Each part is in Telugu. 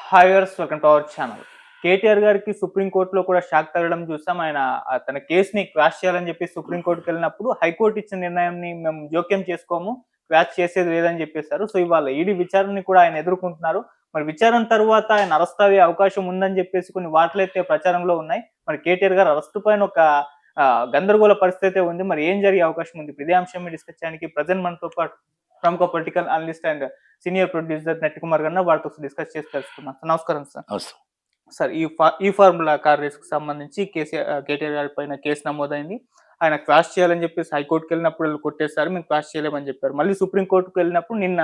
Hi viewers, welcome to our channel. KTR గారికి సుప్రీంకోర్టులో కూడా షాక్ తగలడం చూసాం. ఆయన తన కేసుని క్వాష్ చేయాలని చెప్పి సుప్రీంకోర్టుకి వెళ్ళినప్పుడు హైకోర్టు ఇచ్చిన నిర్ణయాన్ని మేము జోక్యం చేసుకోము, క్వాష్ చేసేది లేదని చెప్పేశారు. సో ఇవాళ ఈడీ విచారణని కూడా ఆయన ఎదుర్కొంటున్నారు. మరి విచారణ తర్వాత ఆయన అరెస్ట్ అయ్యే అవకాశం ఉందని చెప్పేసి కొన్ని వార్తలైతే ప్రచారంలో ఉన్నాయి. మరి కేటీఆర్ గారు అరెస్ట్ పైన ఒక గందరగోళ పరిస్థితి ఉంది. మరి ఏం జరిగే అవకాశం ఉంది? ఇదే అంశం మీద డిస్కస్ చేయడానికి ప్రజెంట్ మనతో పాటు ప్రముఖ political analyst and senior producer Natti Kumar garu వారితో డిస్కస్ చేసి తెలుసుకున్నాం. నమస్కారం సార్. సార్, ఈ ఫార్ములా కార్ రేస్ కి సంబంధించి కేటీఆర్ గారి పైన కేసు నమోదైంది. ఆయన క్వాష్ చేయాలని చెప్పేసి హైకోర్టుకి వెళ్ళినప్పుడు వీళ్ళు కొట్టేశారు, మేము క్వాష్ చేయలేమని చెప్పారు. మళ్ళీ సుప్రీంకోర్టుకు వెళ్ళినప్పుడు నిన్న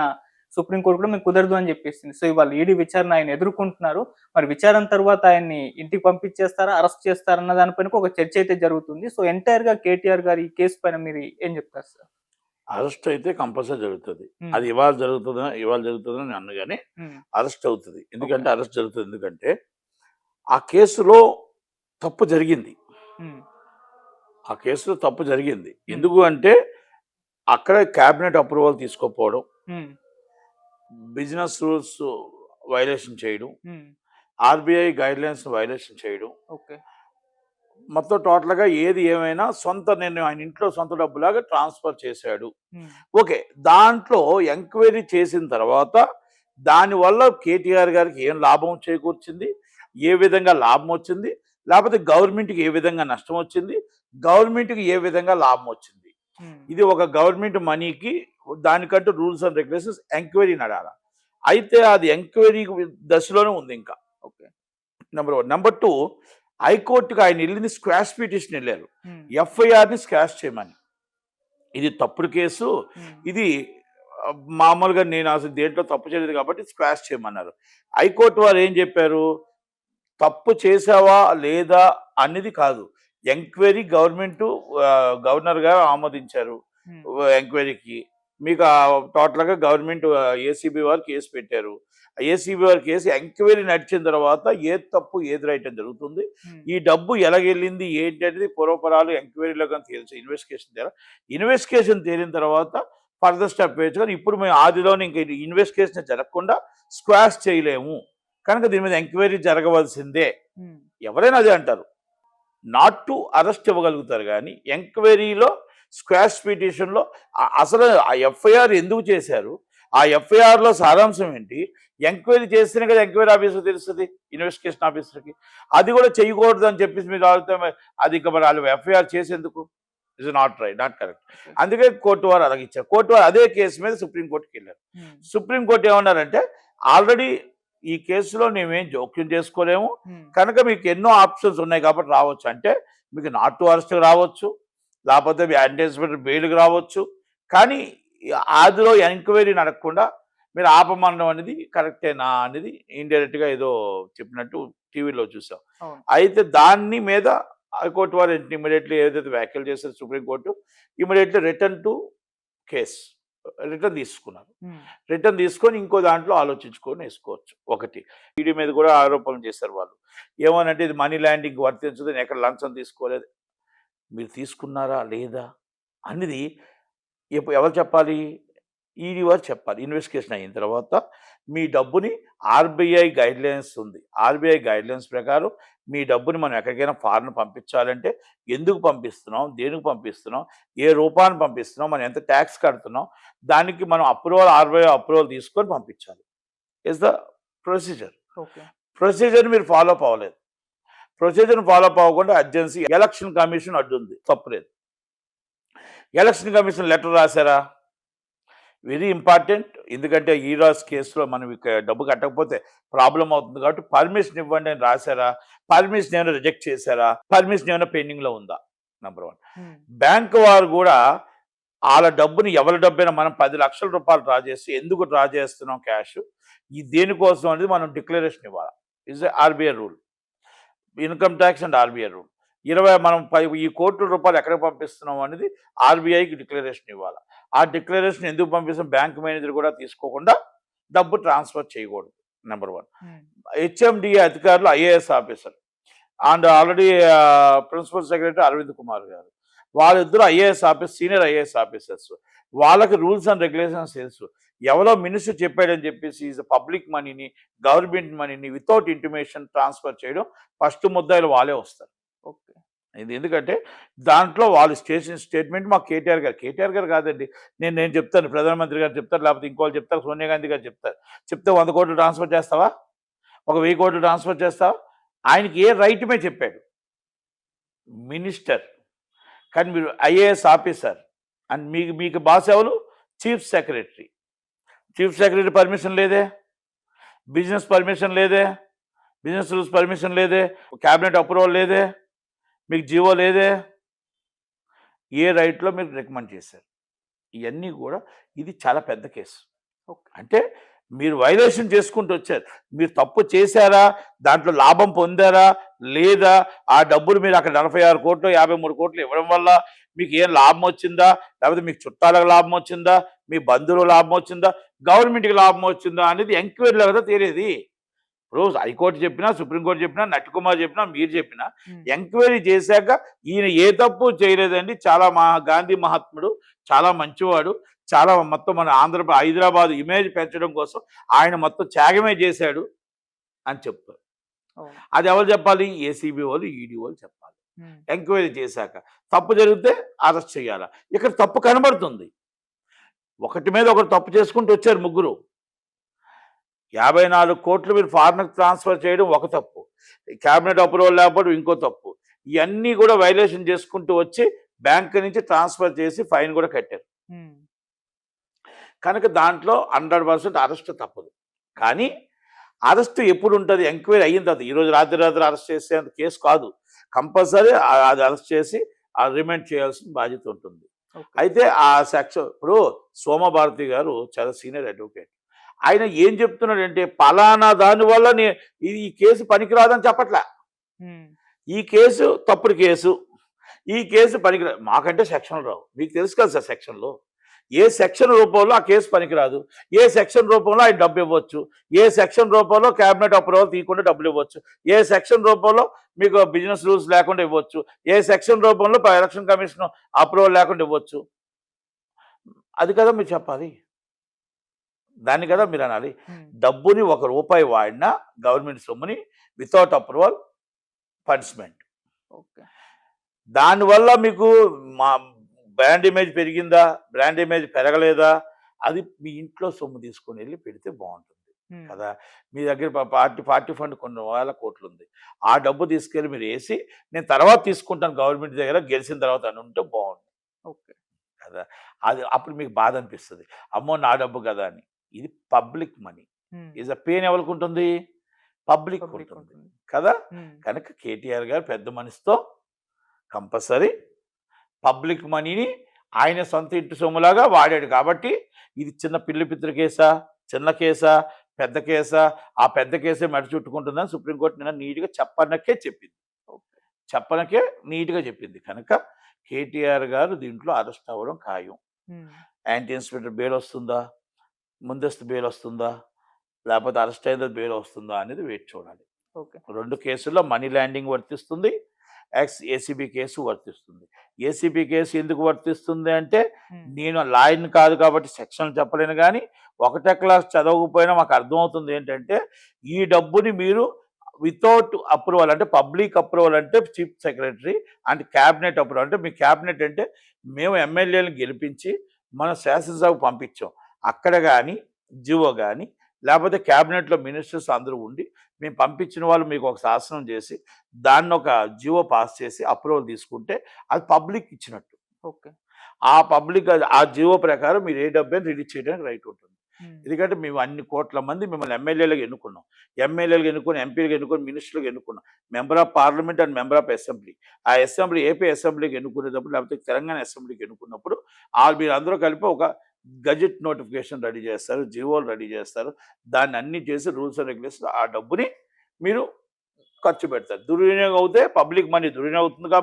సుప్రీంకోర్టు కూడా మేము కుదరదు అని చెప్పేసింది. సో ఇవాళ ఈడీ విచారణ ఆయన ఎదుర్కొంటున్నారు. మరి విచారణ తర్వాత ఆయన్ని ఇంటికి పంపించేస్తారా, అరెస్ట్ చేస్తారన్న దానిపైన ఒక చర్చ అయితే జరుగుతుంది. సో ఎంటైర్ గా కేటీఆర్ గారి ఈ కేసు పైన మీరు ఏం చెప్తారు సార్? అరెస్ట్ అయితే కంపల్సరీ జరుగుతుంది. అది ఇవాళ జరుగుతుందని నేను అన్నగానే అరెస్ట్ అవుతుంది. ఎందుకంటే అరెస్ట్ జరుగుతుంది, ఎందుకంటే ఆ కేసులో తప్పు జరిగింది. ఎందుకు అంటే అక్కడ క్యాబినెట్ అప్రూవల్ తీసుకోకపోవడం, బిజినెస్ రూల్స్ వైలేషన్ చేయడం, ఆర్బీఐ గైడ్ లైన్స్ వైలేషన్ చేయడం, మొత్తం టోటల్గా ఏది ఏమైనా సొంత నిర్ణయం, ఆయన ఇంట్లో సొంత డబ్బులాగా ట్రాన్స్ఫర్ చేశాడు. ఓకే, దాంట్లో ఎంక్వైరీ చేసిన తర్వాత దానివల్ల కేటీఆర్ గారికి ఏం లాభం చేకూర్చింది, ఏ విధంగా లాభం వచ్చింది, లేకపోతే గవర్నమెంట్కి ఏ విధంగా నష్టం వచ్చింది, గవర్నమెంట్కి ఏ విధంగా లాభం వచ్చింది, ఇది ఒక గవర్నమెంట్ మనీకి దానికంటూ రూల్స్ అండ్ రెగ్యులేషన్స్ ఎంక్వైరీ నడాల. అయితే అది ఎంక్వైరీ దశలోనే ఉంది ఇంకా. Okay, number 1. నెంబర్ 2, హైకోర్టుకి ఆయన వెళ్ళింది స్క్వాష్ పిటిషన్ వెళ్ళారు, ఎఫ్ఐఆర్ని స్క్వాష్ చేయమని. ఇది తప్పుడు కేసు, ఇది మామూలుగా నేను అసలు దేంట్లో తప్పు చేయలేదు కాబట్టి స్క్వాష్ చేయమన్నారు. హైకోర్టు వారు ఏం చెప్పారు, తప్పు చేసావా లేదా అనేది కాదు, ఎంక్వైరీ గవర్నర్ గారు ఆమోదించారు ఎంక్వైరీకి. మీకు టోటల్గా గవర్నమెంట్ ఏసీబీ వారు కేసు పెట్టారు. ఏసీబీ వారి కేసు ఎంక్వైరీ నడిచిన తర్వాత ఏది తప్పు ఏది రైట్ అని జరుగుతుంది. ఈ డబ్బు ఎలాగెళ్ళింది ఏంటి అనేది పూర్వపరాలు ఎంక్వైరీలో కానీ తెలుసు, ఇన్వెస్టిగేషన్ తేలిన తర్వాత ఫర్దర్ స్టెప్ వేయచ్చు. కానీ ఇప్పుడు మేము ఆదిలోనే ఇంకా ఇన్వెస్టిగేషన్ జరగకుండా స్క్వాష్ చేయలేము కనుక దీని మీద ఎంక్వైరీ జరగవలసిందే. ఎవరైనా అదే అంటారు, నాట్ టు అరెస్ట్ ఇవ్వగలుగుతారు కానీ ఎంక్వైరీలో స్క్వాష్ పిటిషన్లో అసలు ఆ ఎఫ్ఐఆర్ ఎందుకు చేశారు, ఆ ఎఫ్ఐఆర్లో సారాంశం ఏంటి, ఎంక్వైరీ చేస్తేనే కదా ఎంక్వైరీ ఆఫీసర్ తెలుస్తుంది ఇన్వెస్టిగేషన్ ఆఫీసర్కి. అది కూడా చేయకూడదు అని చెప్పేసి మీరు ఆలోచన, అది ఇంకా మరి వాళ్ళు ఎఫ్ఐఆర్ చేసేందుకు is not right, not correct. అందుకే కోర్టు వారు అలాగే ఇచ్చారు. కోర్టు వారు అదే కేసు మీద సుప్రీంకోర్టుకి వెళ్ళారు. సుప్రీంకోర్టు ఏమన్నారంటే, ఆల్రెడీ ఈ కేసులో మేమేం జోక్యం చేసుకోలేము కనుక మీకు ఎన్నో ఆప్షన్స్ ఉన్నాయి కాబట్టి రావచ్చు. అంటే మీకు నాట్ టు అరెస్ట్ రావచ్చు, లేకపోతే యాంటిసిపేటరీ బెయిల్కి రావచ్చు, కానీ ఆదిలో ఎంక్వైరీ నడకుండా మీరు ఆపమనడం అనేది కరెక్టేనా అనేది ఇండైరెక్ట్గా ఏదో చెప్పినట్టు టీవీలో చూసాం. అయితే దాన్ని మీద హైకోర్టు వారు ఇమీడియట్లీ ఏదైతే వ్యాఖ్యలు చేశారు supreme court, immediately return to case return తీసుకున్నారు. రిటర్న్ తీసుకొని ఇంకో దాంట్లో ఆలోచించుకొని వేసుకోవచ్చు. ఒకటి, ఈడీ మీద కూడా ఆరోపణలు చేశారు వాళ్ళు. ఏమనంటే ఇది మనీ ల్యాండింగ్ వర్తించదు, నేను ఎక్కడ లంచం తీసుకోలేదు. మీరు తీసుకున్నారా లేదా అనేది ఎవరు చెప్పాలి? ఈడీ వారు చెప్పాలి. ఇన్వెస్టిగేషన్ అయిన తర్వాత మీ డబ్బుని ఆర్బీఐ గైడ్లైన్స్ ఉంది, ఆర్బీఐ గైడ్లైన్స్ ప్రకారం మీ డబ్బుని మనం ఎక్కడికైనా ఫారెన్ పంపించాలంటే ఎందుకు పంపిస్తున్నాం, దేనికి పంపిస్తున్నాం, ఏ రూపాన్ని పంపిస్తున్నాం, మనం ఎంత ట్యాక్స్ కడుతున్నాం, దానికి మనం ఆర్బీఐ అప్రూవల్ తీసుకొని పంపించాలి. Is the procedure. ప్రొసీజర్ మీరు ఫాలో అప్ అవ్వలేదు. ప్రొసీజర్ని ఫాలో అప్ అవ్వకుండా అర్జెన్సీ ఎలక్షన్ కమిషన్ అడ్డుంది, తప్పులేదు. ఎలక్షన్ కమిషన్ లెటర్ రాశారా? Very important. ఎందుకంటే ఈరాస్ కేసులో మనం డబ్బు కట్టకపోతే ప్రాబ్లం అవుతుంది కాబట్టి పర్మిషన్ ఇవ్వండి అని రాశారా? పర్మిషన్ ఏమైనా రిజెక్ట్ చేశారా? పర్మిషన్ ఏమైనా పెండింగ్లో ఉందా? నెంబర్ 1. బ్యాంక్ వారు కూడా వాళ్ళ డబ్బుని, ఎవరి డబ్బైనా మనం 10 లక్షల రూపాయలు డ్రా చేసి ఎందుకు డ్రా చేస్తున్నాం క్యాష్, ఈ దేనికోసం అనేది మనం డిక్లరేషన్ ఇవ్వాలి. Is RBI rule, income tax and RBI rule. మనం ఈ కోట్ల రూపాయలు ఎక్కడికి పంపిస్తున్నాం అనేది ఆర్బీఐకి డిక్లరేషన్ ఇవ్వాలి. ఆ డిక్లరేషన్ ఎందుకు పంపిస్తాం, బ్యాంక్ మేనేజర్ కూడా తీసుకోకుండా డబ్బు ట్రాన్స్ఫర్ చేయకూడదు. నెంబర్ 1. హెచ్ఎండిఏ అధికారులు, IAS officer and already principal secretary Arvind Kumar garu, వాళ్ళిద్దరు IAS officer, senior IAS officers. వాళ్ళకి రూల్స్ అండ్ రెగ్యులేషన్స్ తెలుసు. ఎవరో మినిస్టర్ చెప్పాడని చెప్పేసి పబ్లిక్ మనీని, గవర్నమెంట్ మనీని వితౌట్ ఇంటిమేషన్ ట్రాన్స్ఫర్ చేయడం ఫస్ట్ ముద్దాయిలు వాళ్ళే వస్తారు. ఓకే. ఇది ఎందుకంటే దాంట్లో వాళ్ళు స్టేట్మెంట్ మాకు కేటీఆర్ గారు కాదండి, నేను చెప్తాను, ప్రధానమంత్రి గారు చెప్తారు, లేకపోతే ఇంకోళ్ళు చెప్తారు, సోనియా గాంధీ గారు చెప్తారు. చెప్తే 100 కోట్లు ట్రాన్స్ఫర్ చేస్తావా, ఒక 1000 కోట్లు ట్రాన్స్ఫర్ చేస్తావా? ఆయనకి ఏ రైట్ మీద చెప్పాడు మినిస్టర్. కానీ మీరు ఐఏఎస్ ఆఫీసర్ అండ్ మీకు బాస్ ఎవరు? Chief secretary. Chief secretary permission లేదే, బిజినెస్ పర్మిషన్ లేదే, బిజినెస్ రూల్స్ పర్మిషన్ లేదే, క్యాబినెట్ అప్రూవల్ లేదే, మీకు జీవో లేదే, ఏ రైట్లో మీరు రికమెండ్ చేశారు? ఇవన్నీ కూడా ఇది చాలా పెద్ద కేసు. అంటే మీరు వైలేషన్ చేసుకుంటూ వచ్చారు. మీరు తప్పు చేశారా, దాంట్లో లాభం పొందారా లేదా, ఆ డబ్బులు మీరు అక్కడ 46 కోట్లు 53 కోట్లు ఇవ్వడం వల్ల మీకు ఏం లాభం వచ్చిందా, లేకపోతే మీకు చుట్టాలకు లాభం వచ్చిందా, మీ బంధువులకు లాభం వచ్చిందా, గవర్నమెంట్కి లాభం వచ్చిందా అనేది ఎంక్వైరీలో కదా తెలియదు. రోజు హైకోర్టు చెప్పినా, సుప్రీంకోర్టు చెప్పినా, నట్టుకుమార్ చెప్పినా, మీరు చెప్పినా ఎంక్వైరీ చేశాక ఈయన ఏ తప్పు చేయలేదండి, చాలా గాంధీ మహాత్ముడు, చాలా మంచివాడు, చాలా మొత్తం మన హైదరాబాద్ ఇమేజ్ పెంచడం కోసం ఆయన మొత్తం త్యాగమే చేశాడు అని చెప్తారు. అది ఎవరు చెప్పాలి? ఏసీబీ వాళ్ళు, ఈడీ వాళ్ళు చెప్పాలి. ఎంక్వైరీ చేశాక తప్పు జరిగితే అరెస్ట్ చేయాలి. ఇక్కడ తప్పు కనబడుతుంది. ఒకటి మీద ఒకరు తప్పు చేసుకుంటూ వచ్చారు ముగ్గురు. 54 కోట్లు మీరు ఫారిన్ ట్రాన్స్ఫర్ చేయడం ఒక తప్పు, క్యాబినెట్ అప్రూవల్ లేకపోవడం ఇంకో తప్పు. ఇవన్నీ కూడా వైలేషన్ చేసుకుంటూ వచ్చి బ్యాంక్ నుంచి ట్రాన్స్ఫర్ చేసి ఫైన్ కూడా కట్టారు. కనుక దాంట్లో 100% అరెస్ట్ తప్పదు. కానీ అరెస్ట్ ఎప్పుడు ఉంటుంది? ఎంక్వైరీ అయిన తర్వాత. ఈరోజు రాత్రి అరెస్ట్ చేసేంత కేసు కాదు. కంపల్సరీ అది అరెస్ట్ చేసి రిమాండ్ చేయాల్సిన బాధ్యత ఉంటుంది. అయితే ఆ సెక్షన్ ఇప్పుడు సోమభారతి గారు చాలా సీనియర్ అడ్వకేట్. ఆయన ఏం చెప్తున్నాడంటే పలానా దానివల్ల ఈ కేసు పనికిరాదని చెప్పట్లే. ఈ కేసు తప్పుడు కేసు, ఈ కేసు పనికిరాదు. మాకంటే సెక్షన్లు రావు, మీకు తెలుసు కదా సార్. సెక్షన్లో ఏ సెక్షన్ రూపంలో ఆ కేసు పనికిరాదు, ఏ సెక్షన్ రూపంలో ఆయన డబ్బు ఇవ్వచ్చు, ఏ సెక్షన్ రూపంలో క్యాబినెట్ అప్రూవల్ తీయకుండా డబ్బులు ఇవ్వచ్చు, ఏ సెక్షన్ రూపంలో మీకు బిజినెస్ రూల్స్ లేకుండా ఇవ్వచ్చు, ఏ సెక్షన్ రూపంలో ఎలక్షన్ కమిషన్ అప్రూవల్ లేకుండా ఇవ్వచ్చు. అది కదా మీరు చెప్పాలి, దాన్ని కదా మీరు అనాలి. డబ్బుని ₹1 వాడినా గవర్నమెంట్ సొమ్ముని వితౌట్ అప్రూవల్ పనిష్మెంట్. దానివల్ల మీకు బ్రాండ్ ఇమేజ్ పెరిగిందా, బ్రాండ్ ఇమేజ్ పెరగలేదా, అది మీ ఇంట్లో సొమ్ము తీసుకొని వెళ్ళి పెడితే బాగుంటుంది కదా. మీ దగ్గర పార్టీ ఫండ్ కొన్ని వేల కోట్లు ఉంది, ఆ డబ్బు తీసుకెళ్ళి మీరు వేసి నేను తర్వాత తీసుకుంటాను గవర్నమెంట్ దగ్గర గెలిచిన తర్వాత అని ఉంటే బాగుంటుంది కదా. అది అప్పుడు మీకు బాధ అనిపిస్తుంది, అమ్మో నా డబ్బు కదా అని. ఇది public money. Is a pain ఎవరికి ఉంటుంది? పబ్లిక్ ఉంటుంది కదా. కనుక కేటీఆర్ గారు పెద్ద మనసుతో కంపల్సరీ పబ్లిక్ మనీని ఆయన సొంత ఇంటి సొమ్ములాగా వాడాడు. కాబట్టి ఇది చిన్న పిల్లి పిత్ర కేసా, చిన్న కేసా, పెద్ద కేసా? ఆ పెద్ద కేసే మెడ చుట్టుకుంటుందని సుప్రీంకోర్టు నిన్న నీట్గా చెప్పనకే చెప్పింది. కనుక కేటీఆర్ గారు దీంట్లో అరెస్ట్ అవ్వడం ఖాయం. యాంటీ ఇన్స్పెక్టర్ బెయిల్ వస్తుందా, ముందస్తు బెయిల్ వస్తుందా, లేకపోతే అరెస్ట్ అయిన బెయిల్ వస్తుందా అనేది వేచి చూడాలి. 2 కేసుల్లో మనీ ల్యాండింగ్ వర్తిస్తుంది, ఏసీబీ కేసు వర్తిస్తుంది. ఏసీబీ కేసు ఎందుకు వర్తిస్తుంది అంటే, నేను లాయర్ని కాదు కాబట్టి సెక్షన్లు చెప్పలేను, కానీ 1వ క్లాస్ చదవకపోయినా మాకు అర్థమవుతుంది ఏంటంటే, ఈ డబ్బుని మీరు వితౌట్ అప్రూవల్, అంటే పబ్లిక్ అప్రూవల్ అంటే chief secretary and cabinet approval అంటే, మీ క్యాబినెట్ అంటే మేము ఎమ్మెల్యేలను గెలిపించి మన శాసనసభకు పంపించాం, అక్కడ కానీ జివో కానీ లేకపోతే క్యాబినెట్లో మినిస్టర్స్ అందరూ ఉండి మేము పంపించిన వాళ్ళు మీకు ఒక శాసనం చేసి దాన్ని ఒక జివో పాస్ చేసి అప్రూవల్ తీసుకుంటే అది పబ్లిక్ ఇచ్చినట్టు. ఆ పబ్లిక్ ఆ జివో ప్రకారం మీరు ఏ డబ్బైనా రిలీజ్ చేయడానికి రైట్ ఉంటుంది. ఎందుకంటే మేము అన్ని కోట్ల మంది మిమ్మల్ని ఎమ్మెల్యేలుగా ఎన్నుకున్నాం, ఎంపీలుగా ఎన్నుకొని మినిస్టర్లుగా ఎన్నుకున్నాం, member of parliament and member of assembly. ఆ అసెంబ్లీ ఏపీ అసెంబ్లీకి ఎన్నుకునేటప్పుడు లేకపోతే తెలంగాణ అసెంబ్లీకి ఎన్నుకున్నప్పుడు మీరు అందరూ కలిపి ఒక గజెట్ నోటిఫికేషన్ రెడీ చేస్తారు, జీవోలు రెడీ చేస్తారు, దాన్ని అన్ని చేసి రూల్స్ అండ్ రెగ్యులేషన్స్ ఆ డబ్బుని మీరు ఖర్చు పెడతారు. దుర్వినియోగం అవుతే పబ్లిక్ మనీ దుర్వినియోగం అవుతుంది కాబట్టి